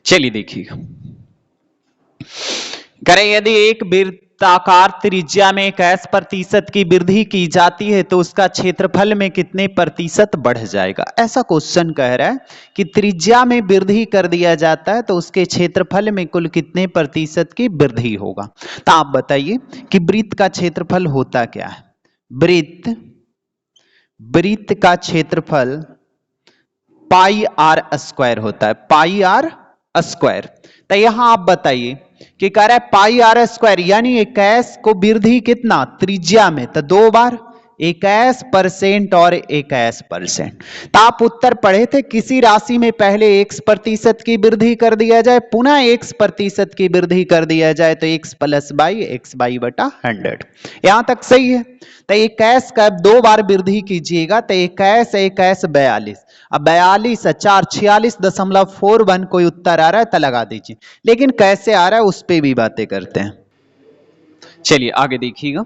चलिए देखिएगा, करें यदि एक वृत्ताकार त्रिज्या में 21% की वृद्धि की जाती है तो उसका क्षेत्रफल में कितने प्रतिशत बढ़ जाएगा। ऐसा क्वेश्चन कह रहा है कि त्रिज्या में वृद्धि कर दिया जाता है तो उसके क्षेत्रफल में कुल कितने प्रतिशत की वृद्धि होगा। तो आप बताइए कि वृत्त का क्षेत्रफल होता क्या है। वृत्त का क्षेत्रफल पाई आर स्क्वायर होता है, पाई आर स्क्वायर। तो यहां आप बताइए कि कह रहा है पाई आर स्क्वायर यानी 21 को वृद्धि कितना त्रिज्या में, तो 2 बार 21% और 21%। तो आप उत्तर पढ़े थे किसी राशि में पहले x% की वृद्धि कर दिया जाए पुनः x% की वृद्धि कर दिया जाए तो x plus by x by बटा 100। यहां तक सही है। तो 21 का 2 बार वृद्धि कीजिएगा तो 21 21 42, अब 42 4 46.41 कोई उत्तर आ रहा है तो लगा दीजिए, लेकिन कैसे आ रहा है उस पे भी बातें करते हैं। चलिए आगे देखिएगा,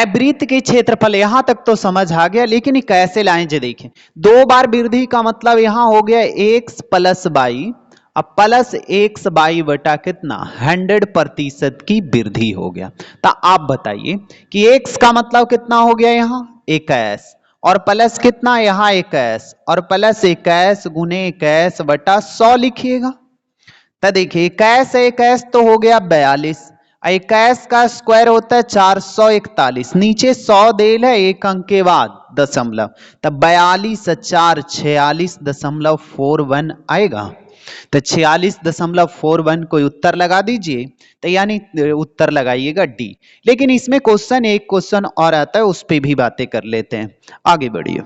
वृत्त के क्षेत्रफल यहां तक तो समझ आ गया, लेकिन कैसे लाएं जे देखें। 2 बार वृद्धि का मतलब यहां हो गया x प्लस बाई, अब प्लस एक्स बाई बटा कितना 100% की वृद्धि हो गया। तो आप बताइए कि x का मतलब कितना हो गया यहां 21 और प्लस कितना यहां 21 और प्लस 21 गुने 21 बटा 100 लिखिएगा। तो देखिए 21 21 तो हो गया 42, 21 का स्क्वायर होता है 441, नीचे 100 देल है एक अंक के बाद दशमलव, तब 42 4 46.41 आएगा। तो 46.41 कोई उत्तर लगा दीजिए, तो यानी उत्तर लगाइएगा डी। लेकिन इसमें क्वेश्चन एक क्वेश्चन और आता है उस पर भी बातें कर लेते हैं, आगे बढ़िए।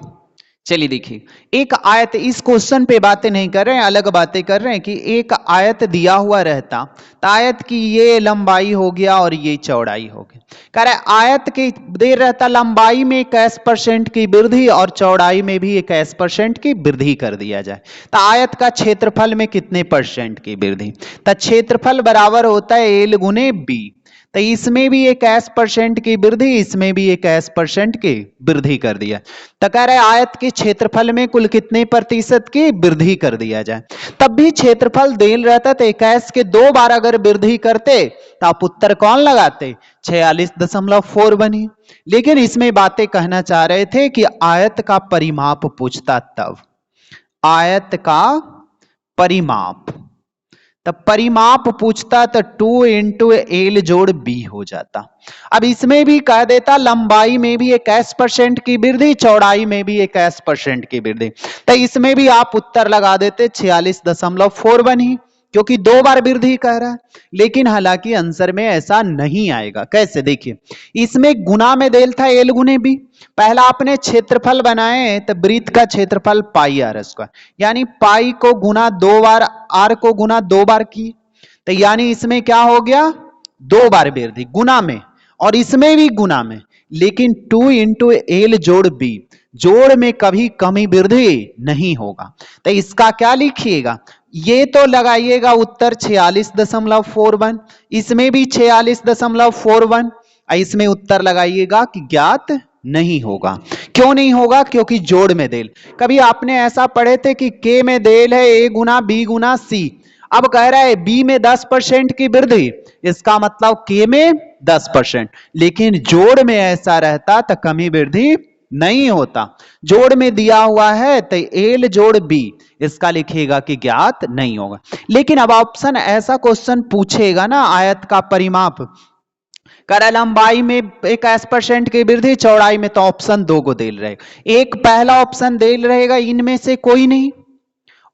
चलिए देखिए, एक आयत, इस क्वेश्चन पे बातें नहीं कर रहे हैं, अलग बातें कर रहे हैं कि एक आयत दिया हुआ रहता तो आयत की ये लंबाई हो गया और ये चौड़ाई हो गई। कह रहे आयत के दे रहता लंबाई में 21% की वृद्धि और चौड़ाई में भी 21% की वृद्धि कर दिया जाए तो आयत का क्षेत्रफल में कितने परसेंट की वृद्धि। तो क्षेत्रफल बराबर होता है एल गुने बी, तो इसमें भी 21% की वृद्धि, इसमें भी 21% की वृद्धि कर दिया। तो कह रहे आयत के क्षेत्रफल में कुल कितने प्रतिशत की वृद्धि कर दिया जाए। तब भी क्षेत्रफल देल रहता तो 21 के 2 बार अगर वृद्धि करते तो आप उत्तर कौन लगाते 46.4 बनी। लेकिन इसमें बातें कहना चाह रहे थे कि आयत का परिमाप पूछता, तब आयत का परिमाप, तब परिमाप पूछता तो 2 इंटू एल जोड़ बी हो जाता। अब इसमें भी कह देता लंबाई में भी 21% की वृद्धि, चौड़ाई में भी 21% की वृद्धि, तो इसमें भी आप उत्तर लगा देते 46.4 बनी, क्योंकि 2 बार वृद्धि कह रहा है। लेकिन हालांकि आंसर में ऐसा नहीं आएगा। कैसे देखिए, इसमें गुना में देल था एल गुने बी, पहला आपने क्षेत्रफल बनाए तो वृत्त का क्षेत्रफल पाई आर स्क्वायर, यानी पाई को गुना 2 बार, आर को गुना 2 बार की, तो यानी इसमें क्या हो गया 2 बार वृद्धि गुना में, और इसमें भी गुना में, लेकिन 2 इंटू एल जोड़ बी, जोड़ में कभी कमी वृद्धि नहीं होगा। तो इसका क्या लिखिएगा, ये तो लगाइएगा उत्तर 46.41, इसमें भी 46.41, इसमें उत्तर लगाइएगा कि ज्ञात नहीं होगा। क्यों नहीं होगा, क्योंकि जोड़ में देल। कभी आपने ऐसा पढ़े थे कि के में देल है ए गुना बी गुना सी, अब कह रहा है बी में 10% की वृद्धि, इसका मतलब के में 10%, लेकिन जोड़ में ऐसा रहता तो कमी वृद्धि नहीं होता। जोड़ में दिया हुआ है तो एल जोड़ बी, इसका लिखिएगा कि ज्ञात नहीं होगा। लेकिन अब ऑप्शन ऐसा क्वेश्चन पूछेगा ना, आयत का परिमाप कर लंबाई में 21% की वृद्धि, चौड़ाई में, तो ऑप्शन 2 को देल रहेगा। एक पहला ऑप्शन देल रहेगा इनमें से कोई नहीं,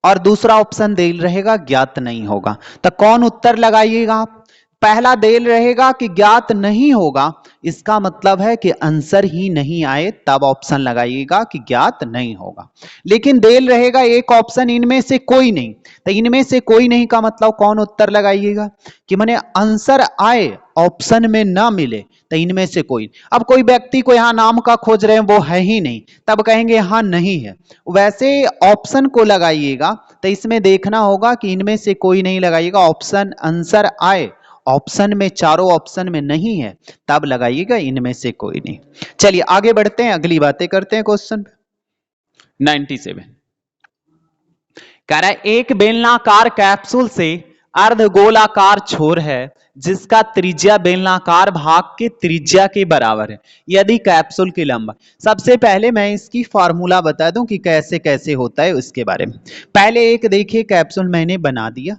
और दूसरा ऑप्शन देल रहेगा ज्ञात नहीं होगा। तो कौन उत्तर लगाइएगा आप, पहला देल रहेगा कि ज्ञात नहीं होगा, इसका मतलब है कि आंसर ही नहीं आए, तब ऑप्शन लगाइएगा कि ज्ञात नहीं होगा। लेकिन देल रहेगा एक ऑप्शन इनमें से कोई नहीं, तो इनमें से कोई नहीं का मतलब कौन उत्तर लगाइएगा कि माने आंसर आए ऑप्शन में ना मिले तो इनमें से कोई। अब कोई व्यक्ति को यहां नाम का खोज रहे हैं वो है ही नहीं, तब कहेंगे यहां नहीं है, वैसे ऑप्शन को लगाइएगा तो इसमें देखना होगा कि इनमें से कोई नहीं लगाइएगा, ऑप्शन आंसर आए ऑप्शन में, चारों ऑप्शन में नहीं है तब लगाइएगा इनमें से कोई नहीं। चलिए आगे बढ़ते हैं, अगली बातें करते हैं। क्वेश्चन 97 कह रहा है एक बेलनाकार कैप्सूल से अर्धगोलाकार छोर है जिसका त्रिज्या बेलनाकार भाग के त्रिज्या के बराबर है यदि कैप्सूल की लंबाई। सबसे पहले मैं इसकी फॉर्मूला बता दूं कि कैसे कैसे होता है उसके बारे में। पहले एक देखिए कैप्सूल मैंने बना दिया,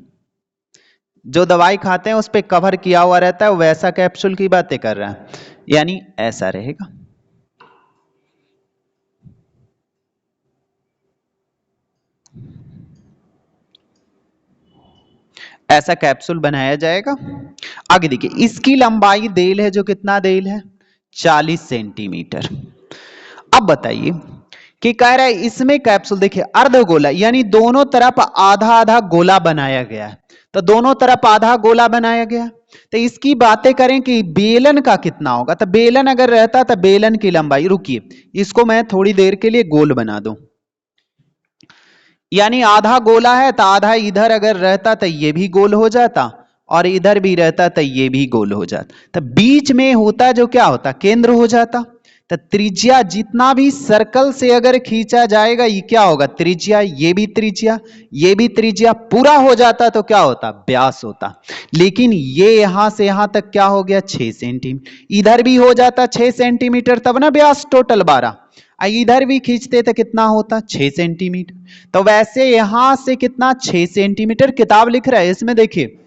जो दवाई खाते हैं उस पे कवर किया हुआ रहता है वैसा कैप्सूल की बातें कर रहा है, यानी ऐसा रहेगा। ऐसा कैप्सूल बनाया जाएगा। आगे देखिए इसकी लंबाई देल है, जो कितना देल है 40 सेंटीमीटर। अब बताइए कि कह रहा है इसमें कैप्सूल देखिए अर्धगोला यानी दोनों तरफ आधा आधा गोला बनाया गया है, तो दोनों तरफ आधा गोला बनाया गया। तो इसकी बातें करें कि बेलन का कितना होगा, तो बेलन अगर रहता तो बेलन की लंबाई, रुकिए इसको मैं थोड़ी देर के लिए गोल बना दूं, यानी आधा गोला है तो आधा इधर अगर रहता तो ये भी गोल हो जाता और इधर भी रहता तो ये भी गोल हो जाता, तो बीच में होता जो क्या होता केंद्र हो जाता। तो त्रिज्या जितना भी सर्कल से अगर खींचा जाएगा ये क्या होगा त्रिज्या, ये भी त्रिज्या ये भी त्रिज्या पूरा हो जाता तो क्या होता व्यास होता। लेकिन ये यहां से यहां तक क्या हो गया 6 सेंटीमीटर, इधर भी हो जाता 6 सेंटीमीटर तब ना व्यास टोटल 12, इधर भी खींचते तो कितना होता 6 सेंटीमीटर। तो वैसे यहां से कितना 6 सेंटीमीटर किताब लिख रहा है इसमें देखिए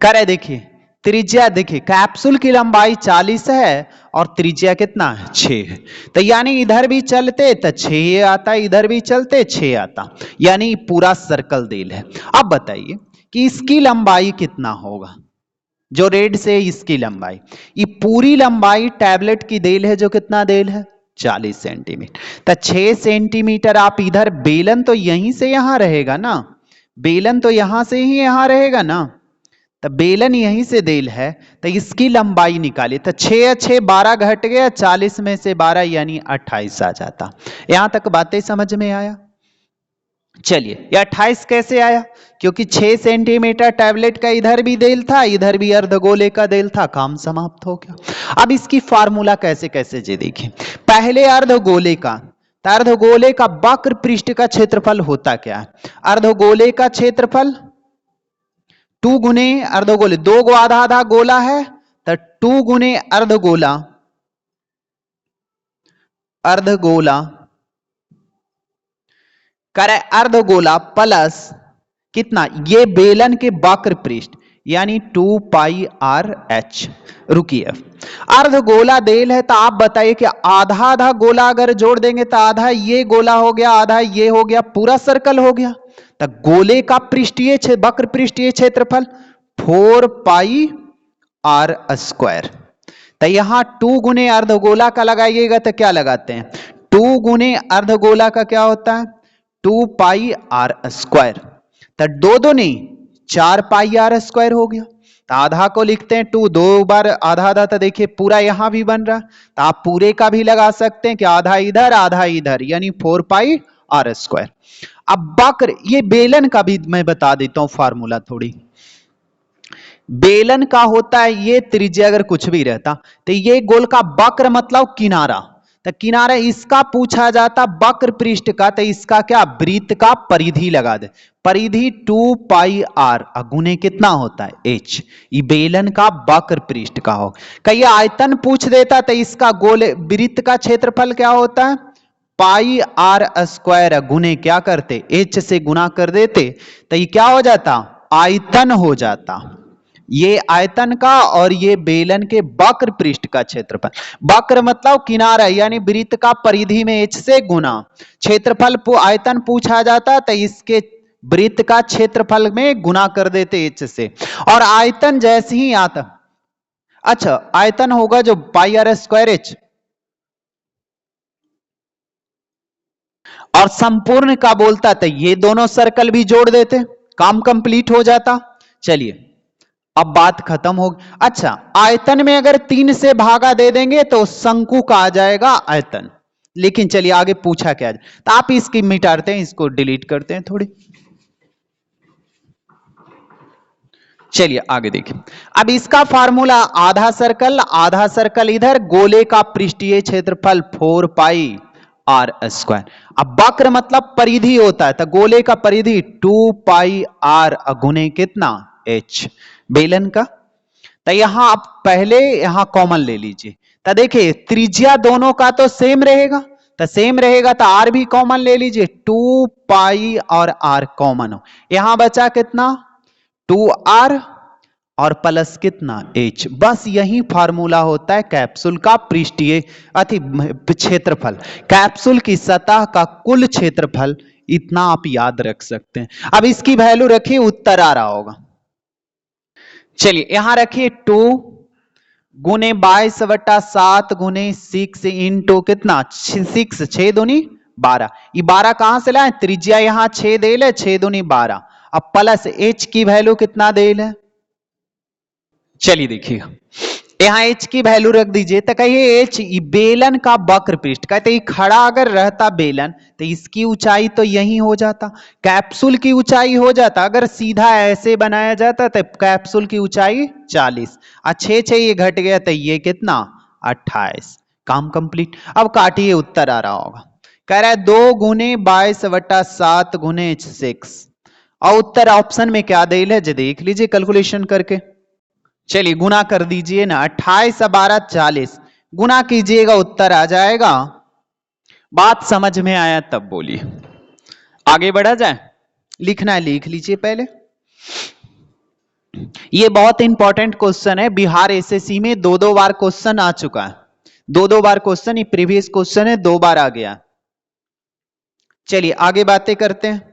करे देखिए त्रिज्या देखिए कैप्सूल की लंबाई 40 है और त्रिज्या कितना है 6 है, तो यानी इधर भी चलते तो 6 आता, इधर भी चलते 6 आता, यानी पूरा सर्कल देल है। अब बताइए कि इसकी लंबाई कितना होगा, जो रेड से इसकी लंबाई, ये पूरी लंबाई टैबलेट की देल है जो कितना देल है 40 सेंटीमीटर। तो 6 सेंटीमीटर आप इधर, बेलन तो यहीं से यहां रहेगा ना, बेलन तो यहां से ही यहां रहेगा ना, तो बेलन यहीं से देल है तो इसकी लंबाई निकालिए, तो 6 6 12 घट गया, 40 में से 12 यानी 28 आ जाता। यहां तक बातें समझ में आया। चलिए ये 28 कैसे आया, क्योंकि 6 सेंटीमीटर टैबलेट का इधर भी देल था इधर भी अर्धगोले का देल था, काम समाप्त हो गया। अब इसकी फार्मूला कैसे कैसे जे देखें। पहले अर्धगोले का, तो अर्धगोले का वक्र पृष्ठ का क्षेत्रफल होता क्या है, अर्धगोले का क्षेत्रफल 2 गुने अर्धगोले, 2 गो आधा आधा गोला है तो 2 गुने अर्धगोला, अर्धगोला करे अर्धगोला प्लस कितना ये बेलन के वक्र पृष्ठ यानी 2 पाई आर एच। रुकिए अर्धगोला देल है तो आप बताइए कि आधा आधा गोला अगर जोड़ देंगे तो आधा ये गोला हो गया आधा ये हो गया, पूरा सर्कल हो गया। तो गोले का पृष्ठीय वक्र पृष्ठीय क्षेत्रफल 4 पाई आर स्क्वायर। तो यहां 2 गुने अर्धगोला का लगाइएगा तो क्या लगाते हैं 2 गुने अर्धगोला का क्या होता है 2 पाई आर स्क्वायर, तो दो दो नहीं 4 पाई आर स्क्वायर हो गया। तो आधा को लिखते हैं 2, 2 बार आधा आधा, तो देखिए पूरा यहां भी बन रहा, तो आप पूरे का भी लगा सकते हैं कि आधा इधर यानी 4 पाई आर स्क्वायर। अब वक्र ये बेलन का भी मैं बता देता हूं फार्मूला थोड़ी। बेलन का होता है ये त्रिज्या अगर कुछ भी रहता तो ये गोल का वक्र मतलब किनारा, तो किनारा इसका पूछा जाता वक्र पृष्ठ का, तो इसका क्या वृत्त का परिधि लगा दे, परिधि 2 पाई आर गुने कितना होता है h, ये बेलन का वक्र पृष्ठ का हो। कहीं आयतन पूछ देता तो इसका गोल वृत्त का क्षेत्रफल क्या होता है पाई आर स्क्वायर गुने क्या करते h से गुना कर देते, तो ये क्या हो जाता आयतन हो जाता, ये आयतन का और ये बेलन के वक्र पृष्ठ का क्षेत्रफल, वक्र मतलब किनारा यानी वृत्त का परिधि में h से गुना, क्षेत्रफल आयतन पूछा जाता तो इसके वृत्त का क्षेत्रफल में गुना कर देते h से, और आयतन जैसे ही आता, अच्छा आयतन होगा जो पाई आर स्क्वायर h, और संपूर्ण का बोलता तो ये दोनों सर्कल भी जोड़ देते, काम कंप्लीट हो जाता। चलिए अब बात खत्म हो। अच्छा आयतन में अगर 3 से भागा दे देंगे तो शंकु का आ जाएगा आयतन, लेकिन चलिए आगे पूछा क्या जाए, तो आप इसकी मिटाते हैं, इसको डिलीट करते हैं थोड़ी। चलिए आगे देखिए, अब इसका फार्मूला आधा सर्कल इधर, गोले का पृष्ठीय क्षेत्रफल 4 पाई आर स्क्वायर। अब वक्र मतलब परिधि होता है, तो गोले का परिधि 2 पाई आर गुने कितना एच बेलन का। तो यहां आप पहले यहां कॉमन ले लीजिए, तो देखिए त्रिज्या दोनों का तो सेम रहेगा, तो सेम रहेगा तो आर भी कॉमन ले लीजिए, 2 पाई और आर कॉमन हो, यहां बचा कितना 2r और प्लस कितना h। बस यही फार्मूला होता है कैप्सूल का पृष्ठीय अति क्षेत्रफल, कैप्सूल की सतह का कुल क्षेत्रफल, इतना आप याद रख सकते हैं। अब इसकी वैल्यू रखिए, उत्तर आ रहा होगा। चलिए यहां रखिए 2 गुने 22/7 गुने 6 इंटू कितना 6 6 दूनी 12, ये 12 कहां से लाए, त्रिज्या यहां 6 देल है, 6 दूनी 12। अब प्लस h की वैल्यू कितना देल है, चलिए देखिएगा यहां h की वैल्यू रख दीजिए, तो कहिए h बेलन का वक्र पृष्ठ, कहते ये खड़ा अगर रहता बेलन तो इसकी ऊंचाई तो यही हो जाता, कैप्सूल की ऊंचाई हो जाता, अगर सीधा ऐसे बनाया जाता तो कैप्सूल की ऊंचाई 40, 6 ये घट गया तो ये कितना 28, काम कंप्लीट। अब काटिए, उत्तर आ रहा होगा, कह रहा है 2 गुने 22/7 गुने 6, और उत्तर ऑप्शन में क्या देल है, देख लीजिए कैलकुलेशन करके। चलिए गुना कर दीजिए ना, 28 और 12 40, गुना कीजिएगा उत्तर आ जाएगा। बात समझ में आया तब बोलिए, आगे बढ़ा जाए, लिखना है लिख लीजिए पहले। ये बहुत इंपॉर्टेंट क्वेश्चन है, बिहार एसएससी में 2 बार क्वेश्चन आ चुका है, 2 बार क्वेश्चन, ये प्रीवियस क्वेश्चन है, 2 बार आ गया। चलिए आगे बातें करते हैं।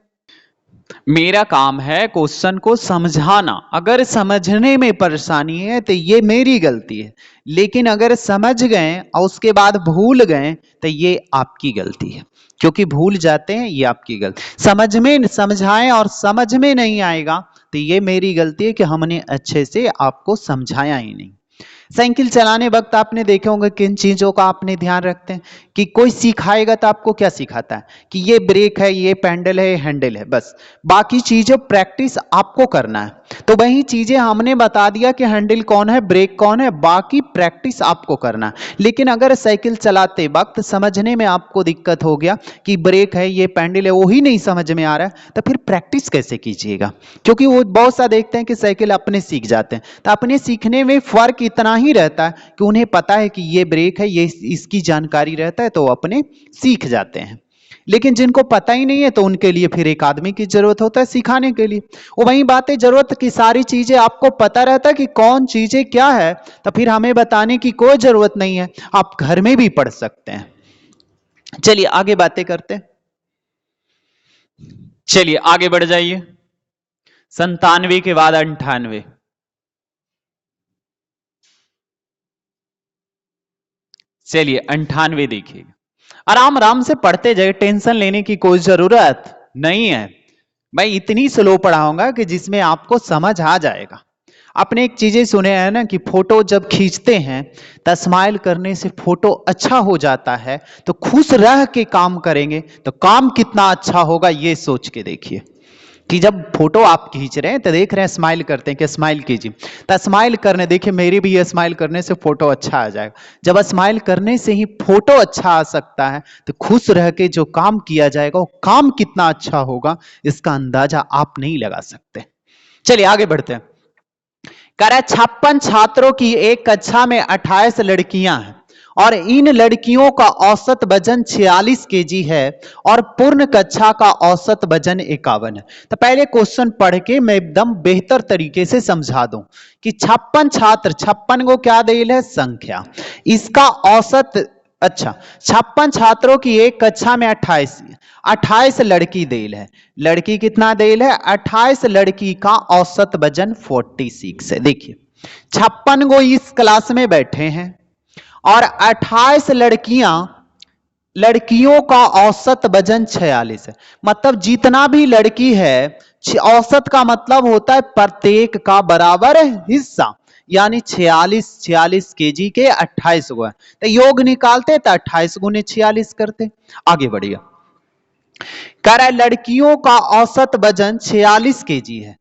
मेरा काम है क्वेश्चन को समझाना, अगर समझने में परेशानी है तो ये मेरी गलती है, लेकिन अगर समझ गए और उसके बाद भूल गए तो ये आपकी गलती है, क्योंकि भूल जाते हैं ये आपकी गलती, समझ में समझाएं और समझ में नहीं आएगा तो ये मेरी गलती है कि हमने अच्छे से आपको समझाया ही नहीं। साइकिल चलाने वक्त आपने देखे होंगे किन चीजों का आपने ध्यान रखते हैं, कि कोई सिखाएगा तो आपको क्या सिखाता है कि ये ब्रेक है, ये पैडल है, हैंडल है, बस बाकी चीजें प्रैक्टिस आपको करना है। तो वही चीजें हमने बता दिया कि हैंडल कौन है, ब्रेक कौन है, बाकी प्रैक्टिस आपको करना है। लेकिन अगर साइकिल चलाते वक्त समझने में आपको दिक्कत हो गया कि ब्रेक है, ये पैडल है, वही नहीं समझ में आ रहा है, तो फिर प्रैक्टिस कैसे कीजिएगा, क्योंकि वो बहुत सा देखते हैं कि साइकिल अपने सीख जाते हैं, तो अपने सीखने में फर्क इतना ही रहता है कि उन्हें पता है कि ये ब्रेक है, ये इसकी जानकारी रहता है, तो अपने सीख जाते हैं। लेकिन जिनको पता ही नहीं है तो उनके लिए फिर एक आदमी की जरूरत होता है सिखाने के लिए। वो वही बातें, जरूरत की सारी चीजें आपको पता रहता है कि कौन चीजें क्या है, तो फिर हमें बताने की कोई जरूरत नहीं है, आप घर में भी पढ़ सकते हैं। चलिए आगे बातें करते हैं, चलिए आगे बढ़ जाइए। 97 के बाद 98, चलिए 98 देखिएगा, आराम आराम से पढ़ते जाए, टेंशन लेने की कोई जरूरत नहीं है, मैं इतनी स्लो पढ़ाऊंगा कि जिसमें आपको समझ आ जाएगा। आपने एक चीजें सुने हैं ना कि फोटो जब खींचते हैं तो स्माइल करने से फोटो अच्छा हो जाता है, तो खुश रह के काम करेंगे तो काम कितना अच्छा होगा, ये सोच के देखिए कि जब फोटो आप खींच रहे हैं तो देख रहे हैं स्माइल करते हैं कि स्माइल कीजिए, तो स्माइल करने, देखिए मेरी भी ये स्माइल करने से फोटो अच्छा आ जाएगा। जब स्माइल करने से ही फोटो अच्छा आ सकता है तो खुश रह के जो काम किया जाएगा वो काम कितना अच्छा होगा, इसका अंदाजा आप नहीं लगा सकते। चलिए आगे बढ़ते हैं। कह रहा है 56 छात्रों की एक कक्षा में 28 लड़कियां हैं और इन लड़कियों का औसत वजन 46 केजी है और पूर्ण कक्षा का औसत वजन 51 है। तो पहले क्वेश्चन पढ़ के मैं एकदम बेहतर तरीके से समझा दूं कि 56 छात्र, 56 को क्या देल है संख्या, इसका औसत, अच्छा 56 छात्रों की एक कक्षा में 28 लड़की देल है, लड़की कितना देल है 28, लड़की का औसत वजन 46 है। देखिए 56 को इस क्लास में बैठे हैं और 28 लड़कियों का औसत वजन 46 है, मतलब जितना भी लड़की है, औसत का मतलब होता है प्रत्येक का बराबर हिस्सा, यानी 46 केजी के 28 गो है, तो योग निकालते तो 28 गुने 46 करते। आगे बढ़िए, कह रहा है लड़कियों का औसत वजन 46 केजी है,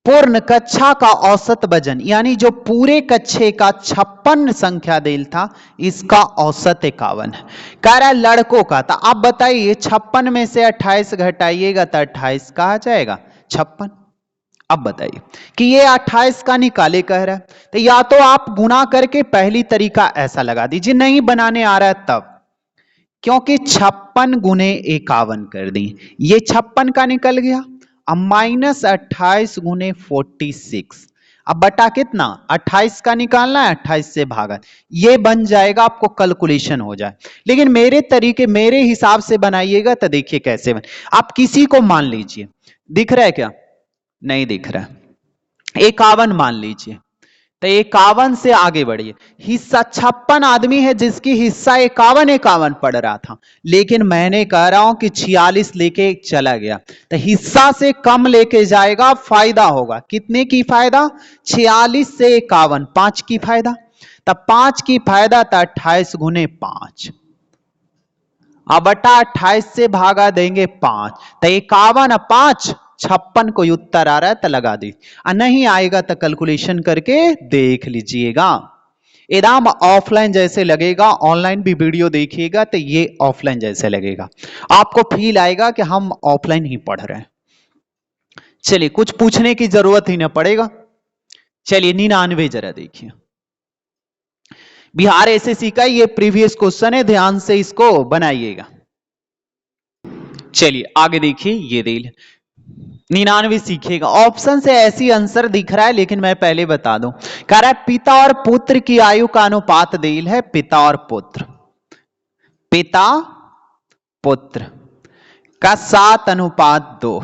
पूर्ण कक्षा का औसत वजन, यानी जो पूरे कक्षे का 56 संख्या देल था, इसका औसत 51 है। कह रहा है लड़कों का, तो आप बताइए 56 में से 28 घटाइएगा तो 28 कहा आ जाएगा 56। अब बताइए कि ये 28 का निकाले कह रहा है, तो या तो आप गुना करके पहली तरीका ऐसा लगा दीजिए, नहीं बनाने आ रहा है तब, क्योंकि 56 गुने 51 कर दी, ये 56 का निकल गया। अब माइनस 28 गुने 46, अब बटा कितना 28 का निकालना है, 28 से भागा, ये बन जाएगा, आपको कैलकुलेशन हो जाए। लेकिन मेरे तरीके मेरे हिसाब से बनाइएगा तो देखिए कैसे बन। आप किसी को मान लीजिए, दिख रहा है क्या, नहीं दिख रहा है, 51 मान लीजिए, तो 51 से आगे बढ़िए। हिस्सा 56 आदमी है जिसकी हिस्सा 51 पड़ रहा था, लेकिन मैंने कह रहा हूं कि 46 लेके चला गया, तो हिस्सा से कम लेके जाएगा, फायदा होगा। कितने की फायदा, 46 से 51, 5 की फायदा, तब 5 की फायदा था 28 गुने 5, अब बटा 28 से भागा देंगे 5, तो 51 5 56 कोई उत्तर आ रहा है तो लगा दी, नहीं आएगा तो कैलकुलेशन करके देख लीजिएगा। एकदम ऑफलाइन जैसे लगेगा, ऑनलाइन भी वीडियो देखिएगा तो ये ऑफलाइन जैसे लगेगा, आपको फील आएगा कि हम ऑफलाइन ही पढ़ रहे हैं। चलिए कुछ पूछने की जरूरत ही ना पड़ेगा। चलिए 99 जरा देखिए, बिहार एसएससी का ये प्रीवियस क्वेश्चन है, ध्यान से इसको बनाइएगा। चलिए आगे देखिए, ये देल 99 सीखेगा, ऑप्शन से ऐसी आंसर दिख रहा है, लेकिन मैं पहले बता दूं, कह रहा है पिता और पुत्र की आयु का अनुपात देल है, पिता और पुत्र, पिता पुत्र का 7:2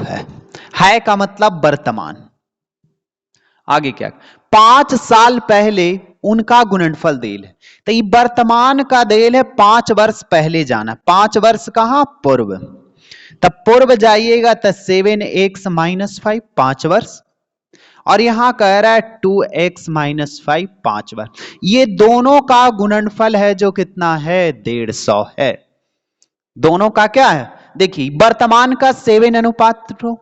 है का मतलब वर्तमान। आगे क्या, 5 साल पहले उनका गुणनफल देल है, तो ये वर्तमान का देल है, 5 वर्ष पहले जाना, 5 वर्ष कहां पूर्व, तब पूर्व जाइएगा तो 7x - 5 5 वर्ष, और यहां कह रहा है 2x - 5 5 वर्ष, ये दोनों का गुणनफल है जो कितना है 150 है। दोनों का क्या है, देखिए वर्तमान का 7:2,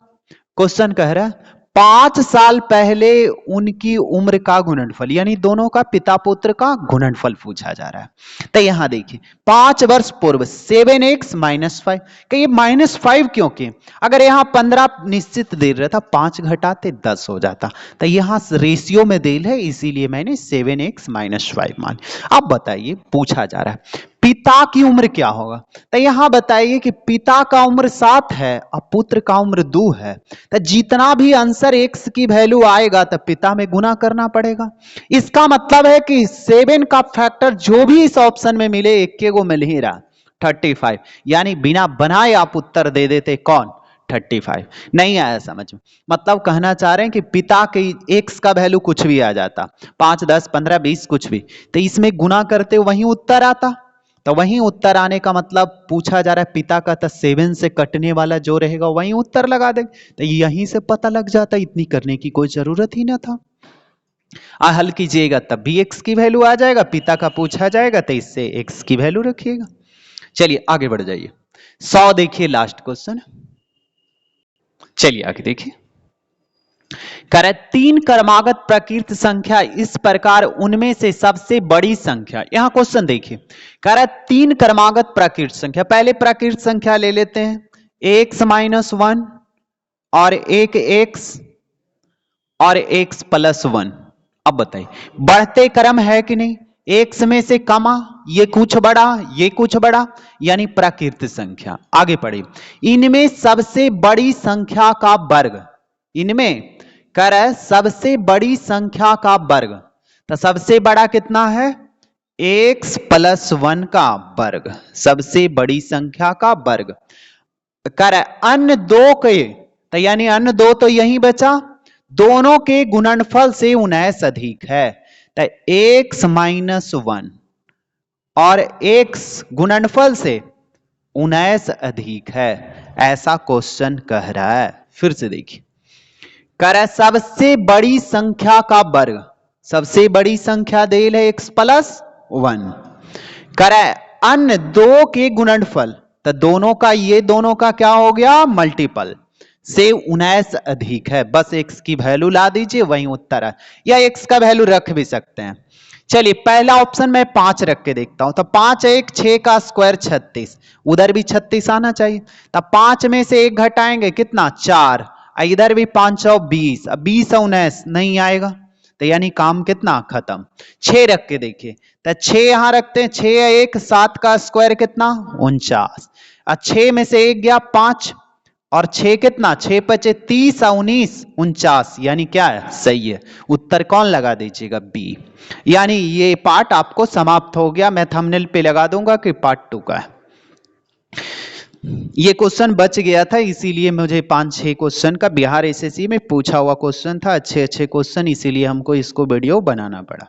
क्वेश्चन कह रहा है 5 साल पहले उनकी उम्र का गुणनफल, यानी दोनों का पिता पुत्र का गुणनफल पूछा जा रहा है। तो यहां देखिए 5 वर्ष पूर्व 7x - 5, कि ये -5 क्योंकि अगर यहां 15 निश्चित दे रहा था, 5 घटाते 10 हो जाता, तो यहां रेशियो में देल है, इसीलिए मैंने 7x - 5 मान। अब बताइए पूछा जा रहा है पिता की उम्र क्या होगा, तो यहां बताइए कि पिता का उम्र 7 है और पुत्र का उम्र 2 है, तो जितना भी आंसर x की वैल्यू आएगा तो पिता में गुना करना पड़ेगा। इसका मतलब है कि 7 का फैक्टर जो भी इस ऑप्शन में मिले, एक के को मिल ही रहा 35, यानी बिना बनाए आप उत्तर दे देते कौन 35। नहीं आया समझ में, मतलब कहना चाह रहे हैं कि पिता की x का वैल्यू कुछ भी आ जाता, 5 10 15 20 कुछ भी, तो इसमें गुना करते वही उत्तर आता, तो वही उत्तर आने का मतलब पूछा जा रहा है पिता का, तो 7 से कटने वाला जो रहेगा वही उत्तर लगा दे, तो यहीं से पता लग जाता, इतनी करने की कोई जरूरत ही ना था। हल कीजिएगा तब भी x की वैल्यू आ जाएगा, पिता का पूछा जाएगा तो इससे x की वैल्यू रखिएगा। चलिए आगे बढ़ जाइए, 100 देखिए लास्ट क्वेश्चन। चलिए आगे देखिए, कह रहा 3 क्रमागत प्रकृत संख्या इस प्रकार उनमें से सबसे बड़ी संख्या, यहां क्वेश्चन देखिए, कह रहा 3 क्रमागत प्रकृत संख्या, पहले प्रकृत संख्या ले लेते हैं, x - 1 और एक x और x + 1। अब बताइए बढ़ते क्रम है कि नहीं, x में से कमा, ये कुछ बड़ा ये कुछ बड़ा, यानी प्राकृत संख्या। आगे पढ़े, इनमें सबसे बड़ी संख्या का वर्ग, इनमें कर सबसे बड़ी संख्या का वर्ग, तो सबसे बड़ा कितना है x + 1 का वर्ग, सबसे बड़ी संख्या का वर्ग, कर अन्य दो के, तो यानी अन्य दो तो यही बचा, दोनों के गुणनफल से 19 अधिक है, तो x - 1 और x गुणनफल से 19 अधिक है, ऐसा क्वेश्चन कह रहा है। फिर से देखिए, कह रहा है सबसे बड़ी संख्या का वर्ग, सबसे बड़ी संख्या देल है x + 1, कह रहा है अन्य दो के गुणनफल, तो दोनों का, ये दोनों का क्या हो गया मल्टीपल, से 19 अधिक है। बस x की वैल्यू ला दीजिए, वही उत्तर है, या x का वैल्यू रख भी सकते हैं। चलिए पहला ऑप्शन मैं 5 रख के देखता हूं। तो 5 1 6 का स्क्वायर 36, उधर भी 36 आना चाहिए। तब 5 में से 1 घटाएंगे कितना 4, इधर भी 5 और 20, अब 20 और 19 नहीं आएगा, तो यानी काम कितना खत्म। 6 रख के देखिए, तो 6 यहां रखते हैं, 6 1 7 का स्क्वायर कितना 49, अब 6 में से 1 गया 5 और 6 कितना 6 पचे 30 और 19 49, यानी क्या है सही है। उत्तर कौन लगा दीजिएगा बी। यानी ये पार्ट आपको समाप्त हो गया। मैं थंबनेल पे लगा दूंगा कि पार्ट 2 का है। ये क्वेश्चन बच गया था, इसीलिए मुझे 5-6 क्वेश्चन का बिहार एसएससी में पूछा हुआ क्वेश्चन था, अच्छे अच्छे क्वेश्चन, इसीलिए हमको इसको वीडियो बनाना पड़ा।